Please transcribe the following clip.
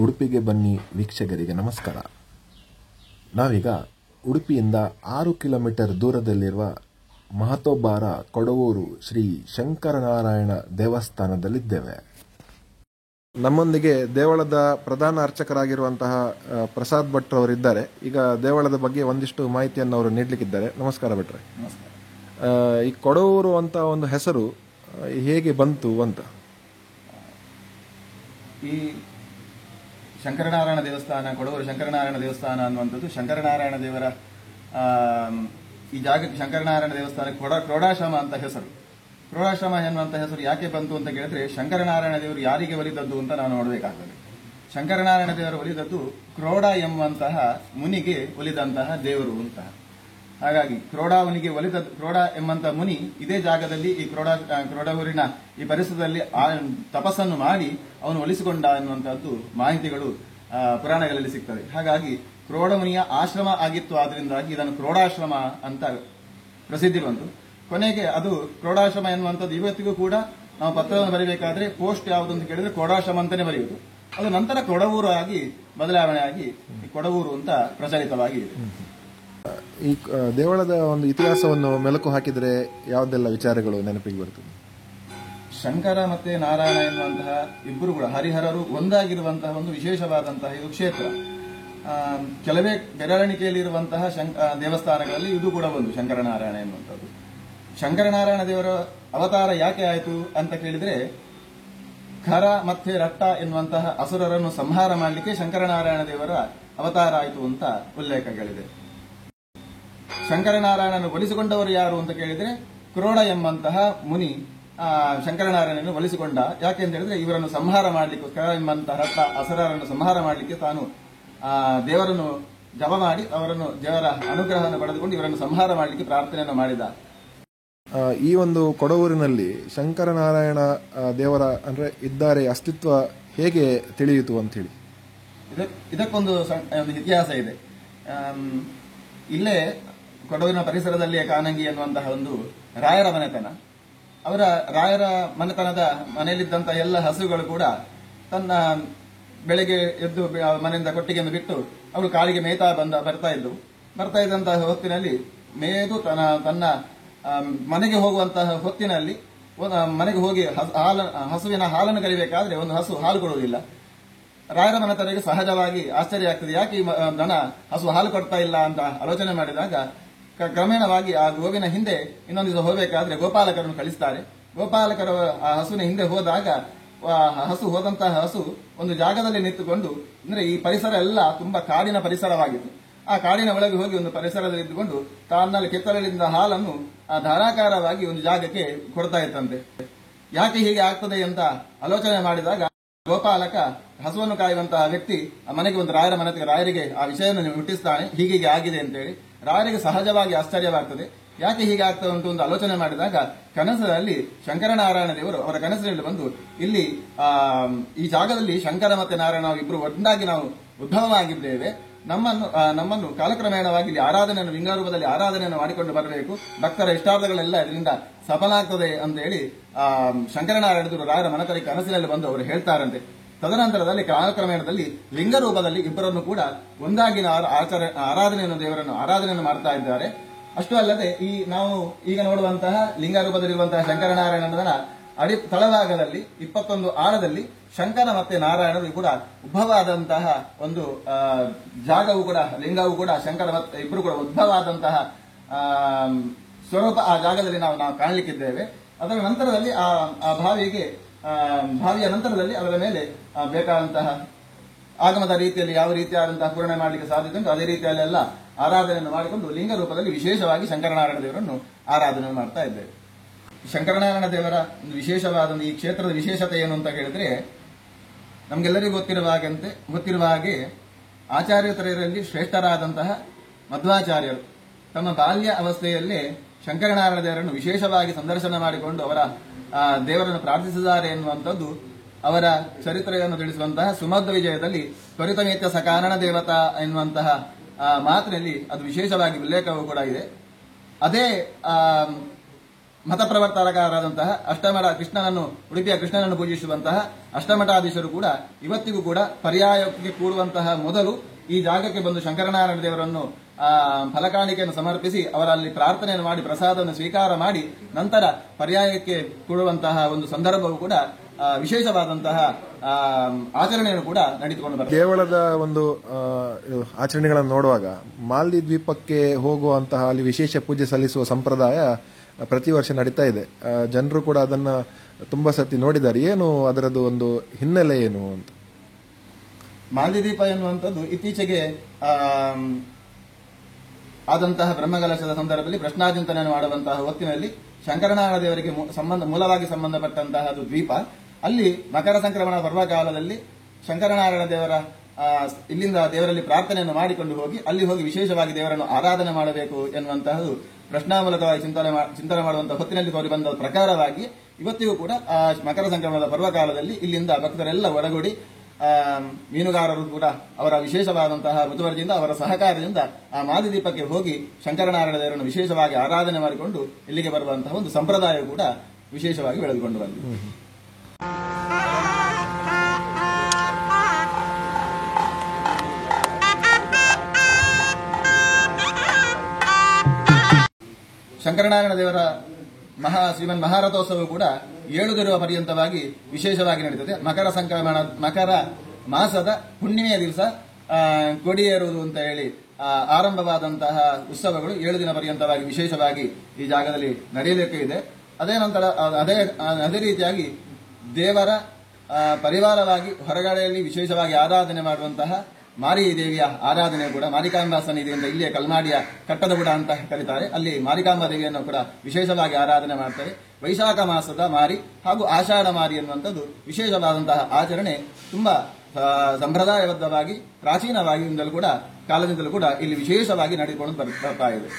ಉಡುಪಿಗೆ ಬನ್ನಿ ವೀಕ್ಷಕರಿಗೆ ನಮಸ್ಕಾರ. ನಾವೀಗ ಉಡುಪಿಯಿಂದ 6 ಕಿಲೋಮೀಟರ್ ದೂರದಲ್ಲಿರುವ ಮಹತೋಬಾರ ಕೊಡವೂರು ಶ್ರೀ ಶಂಕರನಾರಾಯಣ ದೇವಸ್ಥಾನದಲ್ಲಿದ್ದೇವೆ. ನಮ್ಮೊಂದಿಗೆ ದೇವಳದ ಪ್ರಧಾನ ಅರ್ಚಕರಾಗಿರುವಂತಹ ಪ್ರಸಾದ್ ಭಟ್ರು ಅವರಿದ್ದಾರೆ. ಈಗ ದೇವಳದ ಬಗ್ಗೆ ಒಂದಿಷ್ಟು ಮಾಹಿತಿಯನ್ನು ಅವರು ನೀಡಲಿಕ್ಕಿದ್ದಾರೆ. ನಮಸ್ಕಾರ ಭಟ್ರೆ. ನಮಸ್ಕಾರ. ಈ ಕೊಡವೂರು ಅಂತ ಒಂದು ಹೆಸರು ಹೇಗೆ ಬಂತು ಅಂತ? ಈ ಶಂಕರನಾರಾಯಣ ದೇವಸ್ಥಾನ, ಕೊಡವೂರು ಶಂಕರನಾರಾಯಣ ದೇವಸ್ಥಾನ ಅನ್ನುವಂಥದ್ದು ಶಂಕರನಾರಾಯಣ ದೇವರ ಈ ಜಾಗಕ್ಕೆ ಶಂಕರನಾರಾಯಣ ದೇವಸ್ಥಾನಕ್ಕೆ ಕ್ರೋಡಾಶ್ರಮ ಅಂತ ಹೆಸರು. ಕ್ರೋಡಾಶ್ರಮ ಎನ್ನುವಂಥ ಹೆಸರು ಯಾಕೆ ಬಂತು ಅಂತ ಕೇಳಿದ್ರೆ, ಶಂಕರನಾರಾಯಣ ದೇವರು ಯಾರಿಗೆ ಒಲಿದದ್ದು ಅಂತ ನಾವು ನೋಡಬೇಕಾಗ್ತದೆ. ಶಂಕರನಾರಾಯಣ ದೇವರು ಒಲಿದದ್ದು ಕ್ರೋಡ ಎಂಬಂತಹ ಮುನಿಗೆ ಒಲಿದಂತಹ ದೇವರು ಅಂತ. ಹಾಗಾಗಿ ಕ್ರೋಡಾವನಿಗೆ ಒಲಿದ ಕ್ರೋಡ ಎಂಬಂತಹ ಮುನಿ ಇದೇ ಜಾಗದಲ್ಲಿ ಈ ಕ್ರೋಡವೂರಿನ ಈ ಪರಿಸರದಲ್ಲಿ ತಪಸ್ಸನ್ನು ಮಾಡಿ ಅವನು ಒಲಿಸಿಕೊಂಡ ಎನ್ನುವಂತಹದ್ದು ಮಾಹಿತಿಗಳು ಪುರಾಣಗಳಲ್ಲಿ ಸಿಗ್ತದೆ. ಹಾಗಾಗಿ ಕ್ರೋಡ ಮುನಿಯ ಆಶ್ರಮ ಆಗಿತ್ತು. ಆದ್ರಿಂದಾಗಿ ಇದನ್ನು ಕ್ರೋಡಾಶ್ರಮ ಅಂತ ಪ್ರಸಿದ್ಧಿ ಬಂತು. ಕೊನೆಗೆ ಅದು ಕ್ರೋಡಾಶ್ರಮ ಎನ್ನುವಂಥದ್ದು ಇವತ್ತಿಗೂ ಕೂಡ ನಾವು ಪತ್ರವನ್ನು ಬರೀಬೇಕಾದ್ರೆ ಪೋಸ್ಟ್ ಯಾವುದು ಅಂತ ಕೇಳಿದ್ರೆ ಕ್ರೋಡಾಶ್ರಮ ಅಂತಾನೆ ಬರೆಯುವುದು. ಅದು ನಂತರ ಕೊಡವೂರು ಆಗಿ ಬದಲಾವಣೆ ಆಗಿ ಕೊಡವೂರು ಅಂತ ಪ್ರಚಲಿತವಾಗಿ ಇದೆ. ಈ ದೇವಳದ ಒಂದು ಇತಿಹಾಸವನ್ನು ಮೆಲುಕು ಹಾಕಿದರೆ ಯಾವುದೆಲ್ಲ ವಿಚಾರಗಳು ನೆನಪಿಗೆ ಬರ್ತದೆ? ಶಂಕರ ಮತ್ತೆ ನಾರಾಯಣ ಎನ್ನುವಂತಹ ಇಬ್ಬರು ಕೂಡ ಹರಿಹರರು ಒಂದಾಗಿರುವಂತಹ ಒಂದು ವಿಶೇಷವಾದಂತಹ ಇದು ಕ್ಷೇತ್ರ. ಕೆಲವೇ ಬೆರಳಿಕೆಯಲ್ಲಿರುವಂತಹ ದೇವಸ್ಥಾನಗಳಲ್ಲಿ ಇದು ಕೂಡ ಒಂದು ಶಂಕರನಾರಾಯಣ ಎನ್ನುವಂಥದ್ದು. ಶಂಕರನಾರಾಯಣ ದೇವರ ಅವತಾರ ಯಾಕೆ ಆಯಿತು ಅಂತ ಕೇಳಿದ್ರೆ, ಖರ ಮತ್ತೆ ರಟ್ಟ ಎನ್ನುವಂತಹ ಅಸುರರನ್ನು ಸಂಹಾರ ಮಾಡಲಿಕ್ಕೆ ಶಂಕರನಾರಾಯಣ ದೇವರ ಅವತಾರ ಆಯಿತು ಅಂತ ಉಲ್ಲೇಖಗಳಿದೆ. ಶಂಕರನಾರಾಯಣನ ಒಲಿಸಿಕೊಂಡವರು ಯಾರು ಅಂತ ಕೇಳಿದ್ರೆ, ಕ್ರೋಡ ಎಂಬಂತಹ ಮುನಿ ಶಂಕರನಾರಾಯಣನ ಒಲಿಸಿಕೊಂಡ. ಯಾಕೆ ಅಂತ ಹೇಳಿದ್ರೆ, ಇವರನ್ನು ಸಂಹಾರ ಮಾಡಲಿಕ್ಕೆ ಎಂಬಂತಹ ರಟ್ಟ ಅಸುರರನ್ನು ಸಂಹಾರ ಮಾಡಲಿಕ್ಕೆ ತಾನು ದೇವರನ್ನು ಜಪ ಮಾಡಿ ಅವರನ್ನು ದೇವರ ಅನುಗ್ರಹವನ್ನು ಪಡೆದುಕೊಂಡು ಇವರನ್ನು ಸಂಹಾರ ಮಾಡಲಿಕ್ಕೆ ಪ್ರಾರ್ಥನೆಯನ್ನು ಮಾಡಿದ. ಈ ಒಂದು ಕೊಡವೂರಿನಲ್ಲಿ ಶಂಕರನಾರಾಯಣ ದೇವರ ಅಂದ್ರೆ ಇದ್ದಾರೆ ಅಸ್ತಿತ್ವ ಹೇಗೆ ತಿಳಿಯಿತು ಅಂತ ಹೇಳಿ ಇದಕ್ಕೊಂದು ಇತಿಹಾಸ ಇದೆ. ಇಲ್ಲೇ ಕೊಡವೂರಿನ ಪರಿಸರದಲ್ಲಿಯೇ ಕಾನಂಗಿ ಎನ್ನುವಂತಹ ಒಂದು ರಾಯರ ಮನೆತನ. ಅವರ ರಾಯರ ಮನೆತನದ ಮನೆಯಲ್ಲಿದ್ದಂತಹ ಎಲ್ಲ ಹಸುಗಳು ಕೂಡ ತನ್ನ ಬೆಳಗ್ಗೆ ಎದ್ದು ಮನೆಯಿಂದ ಕೊಟ್ಟಿಗೆಯನ್ನು ಬಿಟ್ಟು ಅವರು ಕಾಲಿಗೆ ಮೇಯ್ತಾ ಬರ್ತಾ ಇದ್ದಂತಹ ಹೊತ್ತಿನಲ್ಲಿ ಮೇದು ತನ್ನ ಮನೆಗೆ ಹೋಗುವಂತಹ ಹೊತ್ತಿನಲ್ಲಿ ಮನೆಗೆ ಹೋಗಿ ಹಸುವಿನ ಹಾಲನ್ನು ಕರಿಬೇಕಾದ್ರೆ ಒಂದು ಹಸು ಹಾಲು ಕೊಡುವುದಿಲ್ಲ. ರಾಯರ ಮನೆತನರಿಗೆ ಸಹಜವಾಗಿ ಆಶ್ಚರ್ಯ ಆಗ್ತದೆ, ಯಾಕೆ ಈ ದನ ಹಸು ಹಾಲು ಕೊಡ್ತಾ ಇಲ್ಲ ಅಂತ ಆಲೋಚನೆ ಮಾಡಿದಾಗ ಕ್ರಮೇಣವಾಗಿ ಆ ಗೋವಿನ ಹಿಂದೆ ಇನ್ನೊಂದು ದಿವಸ ಹೋಗಬೇಕಾದ್ರೆ ಗೋಪಾಲಕರನ್ನು ಕಳಿಸ್ತಾರೆ. ಗೋಪಾಲಕರು ಆ ಹಸುವಿನ ಹಿಂದೆ ಹೋದಾಗ ಹಸು ಹೋದಂತಹ ಹಸು ಒಂದು ಜಾಗದಲ್ಲಿ ನಿಂತುಕೊಂಡು, ಅಂದ್ರೆ ಈ ಪರಿಸರ ಎಲ್ಲ ತುಂಬಾ ಕಾಡಿನ ಪರಿಸರವಾಗಿತ್ತು. ಆ ಕಾಡಿನ ಒಳಗೆ ಹೋಗಿ ಒಂದು ಪರಿಸರದಲ್ಲಿ ಇದ್ದುಕೊಂಡು ತನ್ನಲ್ಲಿ ಕೆತ್ತಲಿಂದ ಹಾಲನ್ನು ಧಾರಾಕಾರವಾಗಿ ಒಂದು ಜಾಗಕ್ಕೆ ಕೊಡ್ತಾ ಇತ್ತಂತೆ. ಯಾಕೆ ಹೀಗೆ ಆಗ್ತದೆ ಅಂತ ಆಲೋಚನೆ ಮಾಡಿದಾಗ ಗೋಪಾಲಕ ಹಸುವನ್ನು ಕಾಯುವಂತಹ ವ್ಯಕ್ತಿ ಆ ಮನೆಗೆ ಒಂದು ರಾಯರಿಗೆ ಆ ವಿಷಯವನ್ನು ಮುಟ್ಟಿಸ್ತಾನೆ, ಹೀಗೆ ಆಗಿದೆ ಅಂತೇಳಿ. ರಾಯರಿಗೆ ಸಹಜವಾಗಿ ಆಶ್ಚರ್ಯವಾಗ್ತದೆ, ಯಾಕೆ ಹೀಗೆ ಆಗ್ತದೆ ಅಂತ ಒಂದು ಆಲೋಚನೆ ಮಾಡಿದಾಗ ಕನಸಲ್ಲಿ ಶಂಕರನಾರಾಯಣ ದೇವರು ಅವರ ಕನಸಿನಲ್ಲಿ ಬಂದು, ಇಲ್ಲಿ ಈ ಜಾಗದಲ್ಲಿ ಶಂಕರ ಮತ್ತೆ ನಾರಾಯಣ ಇಬ್ಬರು ಒಂದಾಗಿ ನಾವು ಉದ್ಭವವಾಗಿದ್ದೇವೆ, ನಮ್ಮನ್ನು ಕಾಲಕ್ರಮೇಣವಾಗಿ ಇಲ್ಲಿ ಆರಾಧನೆಯನ್ನು ಲಿಂಗಾರೂಪದಲ್ಲಿ ಆರಾಧನೆಯನ್ನು ಮಾಡಿಕೊಂಡು ಬರಬೇಕು, ಭಕ್ತರ ಇಷ್ಟಾರ್ಥಗಳೆಲ್ಲ ಇದರಿಂದ ಸಫಲ ಆಗ್ತದೆ ಅಂತ ಹೇಳಿ ಶಂಕರನಾರಾಯಣದರು ರಾಯರ ಮನಕರಿ ಕನಸಿನಲ್ಲಿ ಬಂದು ಅವರು ಹೇಳ್ತಾರಂತೆ. ತದನಂತರದಲ್ಲಿ ಕಾಲಕ್ರಮೇಣದಲ್ಲಿ ಲಿಂಗರೂಪದಲ್ಲಿ ಇಬ್ಬರನ್ನು ಕೂಡ ಒಂದಾಗಿ ಆರಾಧನೆಯನ್ನು ದೇವರನ್ನು ಆರಾಧನೆಯನ್ನು ಮಾಡ್ತಾ ಇದ್ದಾರೆ. ಅಷ್ಟೂ ಅಲ್ಲದೆ ನಾವು ಈಗ ನೋಡುವಂತಹ ಲಿಂಗರೂಪದಲ್ಲಿರುವಂತಹ ಶಂಕರನಾರಾಯಣನ ತಳಭಾಗದಲ್ಲಿ 21 ಆಳದಲ್ಲಿ ಶಂಕರ ಮತ್ತೆ ನಾರಾಯಣರು ಕೂಡ ಉದ್ಭವವಾದಂತಹ ಒಂದು ಜಾಗವು ಕೂಡ ಲಿಂಗವು ಕೂಡ ಶಂಕರ ಮತ್ತೆ ಇಬ್ಬರು ಕೂಡ ಉದ್ಭವವಾದಂತಹ ಸ್ವರೂಪ ಆ ಜಾಗದಲ್ಲಿ ನಾವು ಕಾಣಲಿಕ್ಕಿದ್ದೇವೆ. ಅದರ ನಂತರದಲ್ಲಿ ಆ ಭಾವಿಯ ನಂತರದಲ್ಲಿ ಅದರ ಮೇಲೆ ಬೇಕಾದಂತಹ ಆಗಮದ ರೀತಿಯಲ್ಲಿ ಯಾವ ರೀತಿಯಾದಂತಹ ಪೂರ್ಣೆ ಮಾಡಲಿಕ್ಕೆ ಸಾಧ್ಯತೆ ಉಂಟು ಅದೇ ರೀತಿಯಲ್ಲಿ ಎಲ್ಲ ಆರಾಧನೆಯನ್ನು ಮಾಡಿಕೊಂಡು ಲಿಂಗ ರೂಪದಲ್ಲಿ ವಿಶೇಷವಾಗಿ ಶಂಕರನಾರಾಯಣ ದೇವರನ್ನು ಆರಾಧನೆ ಮಾಡ್ತಾ ಇದ್ದೇವೆ. ಶಂಕರನಾರಾಯಣ ದೇವರ ಒಂದು ವಿಶೇಷವಾದ ಈ ಕ್ಷೇತ್ರದ ವಿಶೇಷತೆ ಏನು ಅಂತ ಹೇಳಿದ್ರೆ, ನಮಗೆಲ್ಲರಿಗೂ ಗೊತ್ತಿರುವ ಹಾಗೆ ಆಚಾರ್ಯತರರಲ್ಲಿ ಶ್ರೇಷ್ಠರಾದಂತಹ ಮಧ್ವಾಚಾರ್ಯರು ತಮ್ಮ ಬಾಲ್ಯ ಅವಸ್ಥೆಯಲ್ಲೇ ಶಂಕರನಾರಾಯಣ ದೇವರನ್ನು ವಿಶೇಷವಾಗಿ ಸಂದರ್ಶನ ಮಾಡಿಕೊಂಡು ಅವರ ದೇವರನ್ನು ಪ್ರಾರ್ಥಿಸಿದ್ದಾರೆ ಎನ್ನುವಂಥದ್ದು ಅವರ ಚರಿತ್ರೆಯನ್ನು ತಿಳಿಸುವಂತಹ ಸುಮಧ್ವ ವಿಜಯದಲ್ಲಿ ತ್ವರಿತಮೇತ್ಯ ಸಕಾರಣ ದೇವತಾ ಎನ್ನುವಂತಹ ಮಾತಿನಲ್ಲಿ ಅದು ವಿಶೇಷವಾಗಿ ಉಲ್ಲೇಖವೂ ಕೂಡ ಇದೆ. ಅದೇ ಮತಪ್ರವರ್ತಕರಾದಂತಹ ಅಷ್ಟಮಠ ಕೃಷ್ಣನನ್ನು ಉಡುಪಿಯ ಕೃಷ್ಣನನ್ನು ಪೂಜಿಸುವಂತಹ ಅಷ್ಟಮಠಾಧೀಶರು ಕೂಡ ಇವತ್ತಿಗೂ ಕೂಡ ಪರ್ಯಾಯಕ್ಕೆ ಕೂಡುವಂತಹ ಮೊದಲು ಈ ಜಾಗಕ್ಕೆ ಬಂದು ಶಂಕರನಾರಾಯಣ ದೇವರನ್ನು ಫಲಕಾಣಿಕೆಯನ್ನು ಸಮರ್ಪಿಸಿ ಅವರಲ್ಲಿ ಪ್ರಾರ್ಥನೆಯನ್ನು ಮಾಡಿ ಪ್ರಸಾದವನ್ನು ಸ್ವೀಕಾರ ಮಾಡಿ ನಂತರ ಪರ್ಯಾಯಕ್ಕೆ ಕೂಡುವಂತಹ ಒಂದು ಸಂದರ್ಭವು ಕೂಡ ವಿಶೇಷವಾದಂತಹ ಆಚರಣೆಯನ್ನು ಕೂಡ ನಡೆದುಕೊಂಡು ಬರ್ತದೆ. ದೇವಳದ ಒಂದು ಆಚರಣೆಗಳನ್ನು ನೋಡುವಾಗ ಮಾಲ್ದಿ ದ್ವೀಪಕ್ಕೆ ಹೋಗುವಂತಹ ಅಲ್ಲಿ ವಿಶೇಷ ಪೂಜೆ ಸಲ್ಲಿಸುವ ಸಂಪ್ರದಾಯ ಪ್ರತಿ ವರ್ಷ ನಡೀತಾ ಇದೆ. ಜನರು ಕೂಡ ಅದನ್ನ ತುಂಬಾ ಸತಿ ನೋಡಿದ್ದಾರೆ. ಏನು ಅದರದ್ದು ಒಂದು ಹಿನ್ನೆಲೆ ಏನು ಅಂತ? ಮಾಲ್ದಿದ್ವೀಪ ಎನ್ನುವಂಥದ್ದು ಇತ್ತೀಚೆಗೆ ಆದಂತಹ ಬ್ರಹ್ಮಕಲಶದ ಸಂದರ್ಭದಲ್ಲಿ ಪ್ರಶ್ನಾಚಿಂತನೆ ಮಾಡುವಂತಹ ಹೊತ್ತಿನಲ್ಲಿ ಶಂಕರನಾರಾಯಣ ದೇವರಿಗೆ ಮೂಲವಾಗಿ ಸಂಬಂಧಪಟ್ಟಂತಹ ಅದು ದ್ವೀಪ. ಅಲ್ಲಿ ಮಕರ ಸಂಕ್ರಮಣ ಪರ್ವಕಾಲದಲ್ಲಿ ಶಂಕರನಾರಾಯಣ ದೇವರ ಇಲ್ಲಿಂದ ದೇವರಲ್ಲಿ ಪ್ರಾರ್ಥನೆಯನ್ನು ಮಾಡಿಕೊಂಡು ಹೋಗಿ ಅಲ್ಲಿ ಹೋಗಿ ವಿಶೇಷವಾಗಿ ದೇವರನ್ನು ಆರಾಧನೆ ಮಾಡಬೇಕು ಎನ್ನುವಂತಹದ್ದು ಪ್ರಶ್ನಾಮೂಲಕವಾಗಿ ಚಿಂತನೆ ಮಾಡುವಂತಹ ಹೊತ್ತಿನಲ್ಲಿ ತೋರಿ ಬಂದ ಪ್ರಕಾರವಾಗಿ ಇವತ್ತಿಗೂ ಕೂಡ ಆ ಮಕರ ಸಂಕ್ರಮಣದ ಪರ್ವಕಾಲದಲ್ಲಿ ಇಲ್ಲಿಂದ ಭಕ್ತರೆಲ್ಲ ಒಳಗೂಡಿ ಮೀನುಗಾರರು ಕೂಡ ಅವರ ವಿಶೇಷವಾದಂತಹ ಮುತುವರ್ಜಿಯಿಂದ ಅವರ ಸಹಕಾರದಿಂದ ಆ ಮಾಲ್ದಿದ್ವೀಪಕ್ಕೆ ಹೋಗಿ ಶಂಕರನಾರಾಯಣ ದೇವರನ್ನು ವಿಶೇಷವಾಗಿ ಆರಾಧನೆ ಮಾಡಿಕೊಂಡು ಇಲ್ಲಿಗೆ ಬರುವಂತಹ ಒಂದು ಸಂಪ್ರದಾಯ ಕೂಡ ವಿಶೇಷವಾಗಿ ಬೆಳೆದುಕೊಂಡು ಬಂದಿದೆ. ಶಂಕರನಾರಾಯಣ ದೇವರ ಶ್ರೀಮನ್ ಮಹಾರಥೋತ್ಸವ ಕೂಡ 7 ದಿನಗಳ ಪರ್ಯಂತವಾಗಿ ವಿಶೇಷವಾಗಿ ನಡೀತದೆ. ಮಕರ ಮಾಸದ ಹುಣ್ಣಿಮೆಯ ದಿವಸ ಕೊಡಿಯೇರುವುದು ಅಂತ ಹೇಳಿ ಆರಂಭವಾದಂತಹ ಉತ್ಸವಗಳು 7 ದಿನ ಪರ್ಯಂತವಾಗಿ ವಿಶೇಷವಾಗಿ ಈ ಜಾಗದಲ್ಲಿ ನಡೆಯಲಿಕ್ಕೆ ಇದೆ. ಅದೇ ನಂತರ ಅದೇ ರೀತಿಯಾಗಿ ದೇವರ ಪರಿವಾರವಾಗಿ ಹೊರಗಡೆಯಲ್ಲಿ ವಿಶೇಷವಾಗಿ ಆರಾಧನೆ ಮಾಡುವಂತಹ ಮಾರಿ ದೇವಿಯ ಆರಾಧನೆ ಕೂಡ ಮಾರಿಕಾಂಬಾ ಸನ್ನಿಧಿಯಿಂದ ಇಲ್ಲಿಯ ಕಲ್ಮಾಡಿಯ ಕಟ್ಟದಬುಡ ಅಂತ ಕರೀತಾರೆ. ಅಲ್ಲಿ ಮಾರಿಕಾಂಬಾ ದೇವಿಯನ್ನು ಕೂಡ ವಿಶೇಷವಾಗಿ ಆರಾಧನೆ ಮಾಡ್ತಾರೆ. ವೈಶಾಖ ಮಾಸದ ಮಾರಿ ಹಾಗೂ ಆಷಾಢ ಮಾರಿ ಎನ್ನುವಂಥದ್ದು ವಿಶೇಷವಾದಂತಹ ಆಚರಣೆ ತುಂಬಾ ಸಂಪ್ರದಾಯಬದ್ಧವಾಗಿ ಪ್ರಾಚೀನವಾಗಿಂದಲೂ ಕೂಡ ಕಾಲದಿಂದಲೂ ಕೂಡ ಇಲ್ಲಿ ವಿಶೇಷವಾಗಿ ನಡೆದುಕೊಂಡು ಬರ್ತಾ ಇದೆ.